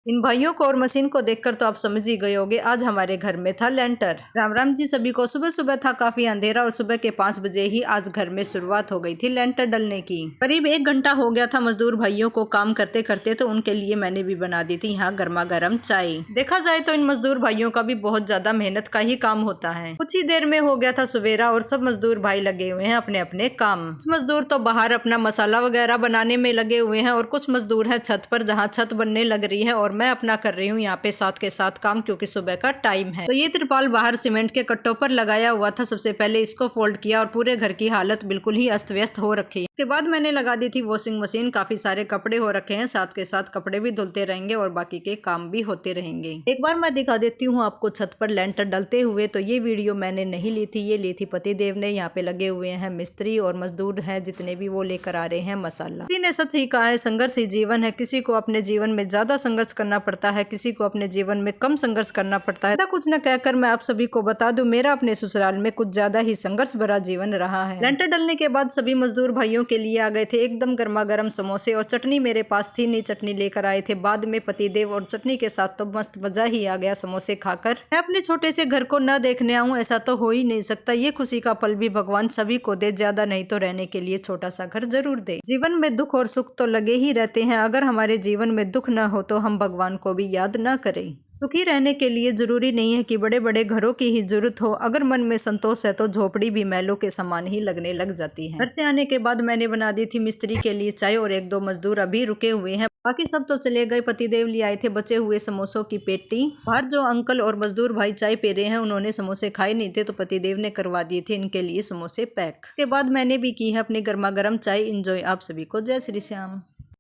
इन भाइयों को और मशीन को देखकर तो आप समझ ही गए होंगे, आज हमारे घर में था लेंटर। राम राम जी सभी को। सुबह सुबह था काफी अंधेरा और सुबह के 5 बजे ही आज घर में शुरुआत हो गई थी लेंटर डलने की। करीब 1 घंटा हो गया था मजदूर भाइयों को काम करते करते, तो उनके लिए मैंने भी बना दी थी यहाँ गर्मा गर्म चाय। देखा जाए तो इन मजदूर भाइयों का भी बहुत ज्यादा मेहनत का ही काम होता है। कुछ ही देर में हो गया था सवेरा और सब मजदूर भाई लगे हुए हैं अपने अपने काम। कुछ मजदूर तो बाहर अपना मसाला वगैरह बनाने में लगे हुए हैं और कुछ मजदूर है छत पर जहाँ छत बनने लग रही है, और मैं अपना कर रही हूँ यहाँ पे साथ के साथ काम, क्योंकि सुबह का टाइम है। तो ये तिरपाल बाहर सीमेंट के कट्टों पर लगाया हुआ था। सबसे पहले इसको फोल्ड किया और पूरे घर की हालत बिल्कुल ही अस्त व्यस्त हो रखी है। उसके बाद मैंने लगा दी थी वॉशिंग मशीन। काफी सारे कपड़े हो रखे हैं, साथ के साथ कपड़े भी धुलते रहेंगे और बाकी के काम भी होते रहेंगे। एक बार मैं दिखा देती हूँ आपको छत पर लेंटर डलते हुए। तो ये वीडियो मैंने नहीं ली थी, ये ली थी पतिदेव ने। यहाँ पे लगे हुए हैं मिस्त्री और मजदूर हैं जितने भी, वो लेकर आ रहे हैं मसाला। किसी ने सच ही कहा है, संघर्ष ही जीवन है। किसी को अपने जीवन में ज्यादा संघर्ष करना पड़ता है, किसी को अपने जीवन में कम संघर्ष करना पड़ता है। कुछ न कहकर मैं आप सभी को बता दूं, मेरा अपने ससुराल में कुछ ज्यादा ही संघर्ष भरा जीवन रहा है। लेंटर डलने के बाद सभी मजदूर भाइयों के लिए आ गए थे एकदम गर्मा गर्म समोसे, और चटनी मेरे पास थी नहीं, चटनी लेकर आए थे बाद में पतिदेव। और चटनी के साथ तो मस्त मजा ही आ गया समोसे खाकर। मैं अपने छोटे से घर को न देखने आऊं ऐसा तो हो ही नहीं सकता। ये खुशी का पल भी भगवान सभी को दे, ज्यादा नहीं तो रहने के लिए छोटा सा घर जरूर दे। जीवन में दुख और सुख तो लगे ही रहते हैं, अगर हमारे जीवन में दुख न हो तो हम भगवान को भी याद न करें। सुखी रहने के लिए जरूरी नहीं है कि बड़े बड़े घरों की ही जरूरत हो, अगर मन में संतोष है तो झोपड़ी भी महलों के समान ही लगने लग जाती है। घर से आने के बाद मैंने बना दी थी मिस्त्री के लिए चाय, और 1-2 मजदूर अभी रुके हुए हैं, बाकी सब तो चले गए। पतिदेव ले आए थे बचे हुए समोसों की पेटी। बाहर जो अंकल और मजदूर भाई चाय पी रहे हैं, उन्होंने समोसे खाए नहीं थे, तो पतिदेव ने करवा दिए थे इनके लिए समोसे पैक। के बाद मैंने भी की है अपनी गर्मा गर्म चाय इंजॉय। आप सभी को जय श्री श्याम।